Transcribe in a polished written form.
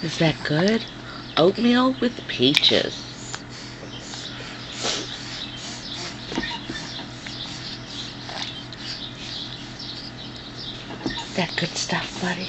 Is that good? Oatmeal with peaches. That good stuff, buddy.